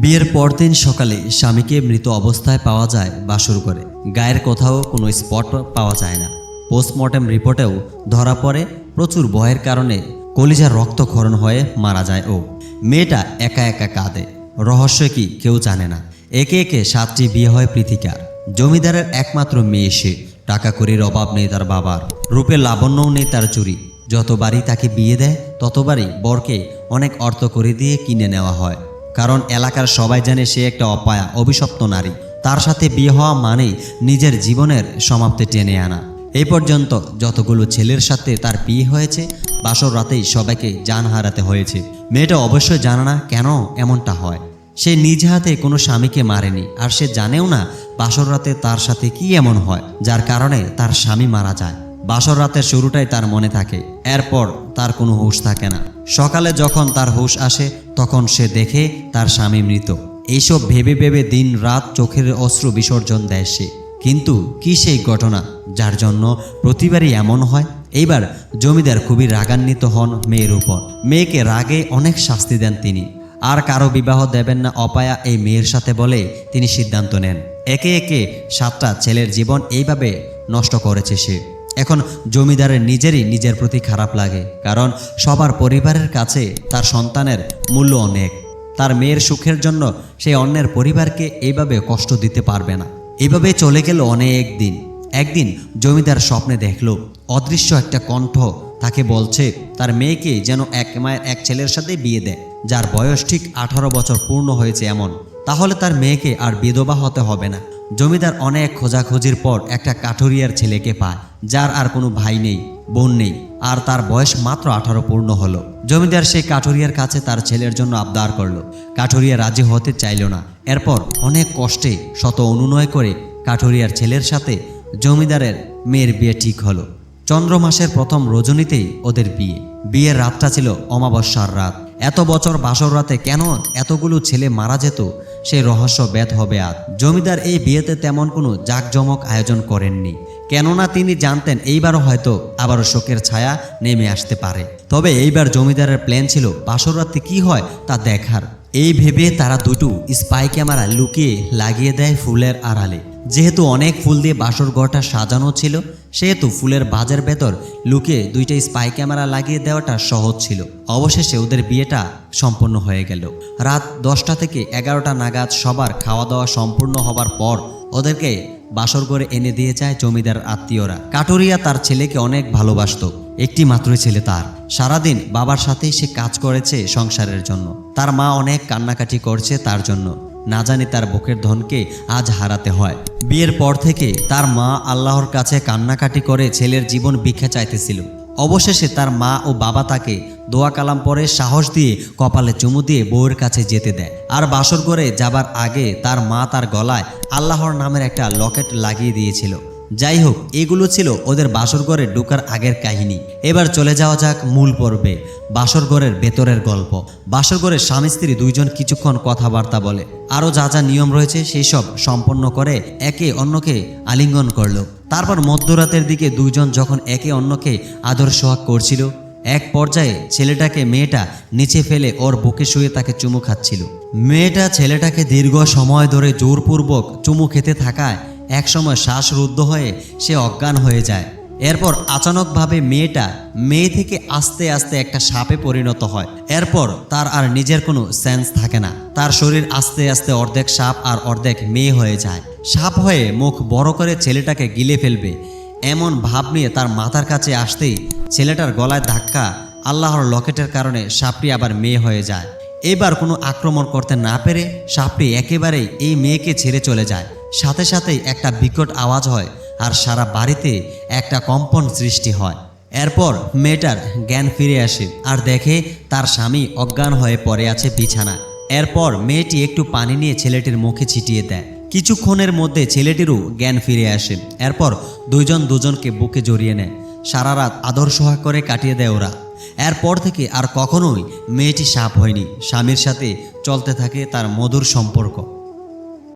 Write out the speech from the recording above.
বিয়ের পরদিন সকালে স্বামীকে মৃত অবস্থায় পাওয়া যায় বাসর ঘরে। গায়ের কোথাও কোনো স্পট পাওয়া যায় না। পোস্টমর্টেম রিপোর্টেও ধরা পড়ে প্রচুর ভয়ের কারণে কলিজার রক্তক্ষরণ হয়ে মারা যায় ও। মেয়েটা একা একা কাঁদে। রহস্য কি কেউ জানে না। একে একে 7টি বিয়ে হয় পৃথিকার। জমিদারের একমাত্র মেয়ে সে। টাকা কড়ির অভাব নেই তার বাবার, রূপের লাবণ্যও নেই তার চুরি। যতবারই তাকে বিয়ে দেয় ততবারই বরকে অনেক অর্থ করে দিয়ে কিনে নেওয়া হয়, কারণ এলাকার সবাই জানে সে একটা অপায়া অভিশপ্ত নারী। তার সাথে বিয়ে হওয়া মানেই নিজের জীবনের সমাপ্তি টেনে আনা। এই পর্যন্ত যতগুলো ছেলের সাথে তার বিয়ে হয়েছে, বাসর রাতেই সবাইকে জান হারাতে হয়েছে। মেয়েটা অবশ্যই জানে না কেন এমনটা হয়। সে নিজ হাতে কোনো স্বামীকে মারেনি, আর সে জানেও না বাসর রাতে তার সাথে কি এমন হয় যার কারণে তার স্বামী মারা যায়। বাসর রাতের শুরুটাই তার মনে থাকে, এরপর তার কোনো হুঁশ থাকে না। সকালে যখন তার হুঁশ আসে তখন সে দেখে তার স্বামী মৃত। এইসব ভেবে ভেবে দিন রাত চোখের অশ্রু বিসর্জন দেয় সে। কিন্তু কি সেই ঘটনা যার জন্য প্রতিবারই এমন হয়? এইবার জমিদার খুবই রাগান্বিত হন মেয়ের উপর। মেয়েকে রাগে অনেক শাস্তি দেন তিনি। আর কারো বিবাহ দেবেন না অপায়া এই মেয়ের সাথে বলে তিনি সিদ্ধান্ত নেন। একে একে 7টা ছেলের জীবন এইভাবে নষ্ট করেছে সে। এখন জমিদারের নিজের প্রতি খারাপ লাগে, কারণ সবার পরিবারের কাছে তার সন্তানের মূল্য অনেক। তার মেয়ের সুখের জন্য সে অন্যের পরিবারকে এইভাবে কষ্ট দিতে পারবে না। এভাবে চলে গেল অনেক দিন। একদিন জমিদার স্বপ্নে দেখল অদৃশ্য একটা কণ্ঠ তাকে বলছে তার মেয়েকে যেন এক মায়ের এক ছেলের সাথে বিয়ে দেয়, যার বয়স ঠিক 18 বছর পূর্ণ হয়েছে এমন। তাহলে তার মেয়েকে আর বিধবা হতে হবে না। জমিদার অনেক খোঁজাখুঁজির পর একটা কাঠুরিয়ার ছেলেকে পায়, যার আর কোনো ভাই নেই, বোন নেই, আর তার বয়স মাত্র 18 পূর্ণ হলো। জমিদার সেই কাঠুরিয়ার কাছে তার ছেলের জন্য আবদার করলো। কাঠুরিয়া রাজি হতে চাইল না। এরপর অনেক কষ্টে শত অনুনয় করে কাঠুরিয়ার ছেলের সাথে জমিদারের মেয়ের বিয়ে ঠিক হলো। চন্দ্র মাসের প্রথম রজনীতেই ওদের বিয়ে। বিয়ের রাতটা ছিল অমাবস্যার রাত। এত বছর বাসর রাতে কেন এতগুলো ছেলে মারা যেত, সেই রহস্য বেদ হবে আজ। জমিদার এই বিয়েতে তেমন কোনো জাঁকজমক আয়োজন করেননি, কেননা তিনি জানতেন এইবারও হয়তো আবারও শোকের ছায়া নেমে আসতে পারে। তবে এইবার জমিদারের প্ল্যান ছিল বাসর রাতে কি হয় তা দেখার। এই ভেবে তারা দুটো স্পাই ক্যামেরা লুকিয়ে লাগিয়ে দেয় ফুলের আড়ালে। যেহেতু অনেক ফুল দিয়ে বাসর ঘরটা সাজানো ছিল, সেহেতু ফুলের বাজার ভেতর লুকিয়ে 2টা স্পাই ক্যামেরা লাগিয়ে দেওয়াটা সহজ ছিল। অবশেষে ওদের বিয়েটা সম্পন্ন হয়ে গেল। রাত 10টা থেকে 11টা নাগাদ সবার খাওয়া দাওয়া সম্পূর্ণ হবার পর ওদেরকে বাসর ঘরে এনে দিয়ে যায় জমিদার আত্মীয়রা। কাঠুরিয়া তার ছেলেকে অনেক ভালোবাসত। একটি মাত্রই ছেলে তার। সারাদিন বাবার সাথেই সে কাজ করেছে সংসারের জন্য। তার মা অনেক কান্নাকাটি করছে তার জন্য। না জানি তার বুকের ধনকে আজ হারাতে হয়। বিয়ের পর থেকে তার মা আল্লাহর কাছে কান্নাকাটি করে ছেলের জীবন ভিক্ষা চাইতেছিল। অবশেষে তার মা ও বাবা তাকে দোয়া কালাম পরে সাহস দিয়ে কপালে চুমু দিয়ে বউয়ের কাছে যেতে দেয়। আর বাসর ঘরে যাবার আগে তার মা তার গলায় আল্লাহর নামের একটা লকেট লাগিয়ে দিয়েছিল। যাই হোক, এগুলো ছিল ওদের বাসর ঘরে ঢোকার আগের কাহিনী। এবার চলে যাওয়া যাক মূল পর্বে, বাসর ঘরের ভেতরের গল্প। বাসর ঘরে স্বামী স্ত্রী দুইজন কিছুক্ষণ কথাবার্তা বলে, আরও যা যা নিয়ম রয়েছে সেই সব সম্পন্ন করে একে অন্যকে আলিঙ্গন করলো। তারপর মধ্যরাতের দিকে দুইজন যখন একে অন্যকে আদর সোহাগ করছিল, এক পর্যায়ে ছেলেটাকে মেয়েটা নিচে ফেলে ওর বুকে শুয়ে তাকে চুমু খাচ্ছিল। মেয়েটা ছেলেটাকে দীর্ঘ সময় ধরে জোরপূর্বক চুমু খেতে থাকায় একসময় শ্বাসরুদ্ধ হয়ে সে অজ্ঞান হয়ে যায়। এরপর আচানকভাবে মেয়েটা মেয়ে থেকে আস্তে আস্তে একটা সাপে পরিণত হয়। এরপর তার আর নিজের কোনো সেন্স থাকে না। তার শরীর আস্তে আস্তে অর্ধেক সাপ আর অর্ধেক মেয়ে হয়ে যায়। সাপ হয়ে মুখ বড় করে ছেলেটাকে গিলে ফেলবে এমন ভাব নিয়ে তার মাথার কাছে আসতেই ছেলেটার গলায় ধাক্কা। আল্লাহর লকেটের কারণে সাপটি আবার মেয়ে হয়ে যায়। এবার কোনো আক্রমণ করতে না পেরে সাপটি একেবারেই এই মেয়েকে ছেড়ে চলে যায়। সাথে সাথেই একটা বিকট আওয়াজ হয় আর সারা বাড়িতে একটা কম্পন সৃষ্টি হয়। এরপর মেয়েটার জ্ঞান ফিরে আসে আর দেখে তার স্বামী অজ্ঞান হয়ে পড়ে আছে বিছানায়। এরপর মেয়েটি একটু পানি নিয়ে ছেলেটির মুখে ছিটিয়ে দেয়। কিছুক্ষণের মধ্যে ছেলেটিরও জ্ঞান ফিরে আসে। এরপর দুজন দুজনকে বুকে জড়িয়ে নেয়। সারা রাত আদর সোহাগ করে কাটিয়ে দেয় ওরা। এরপর থেকে আর কখনোই মেয়েটি সাপ হয়নি। স্বামীর সাথে চলতে থাকে তার মধুর সম্পর্ক।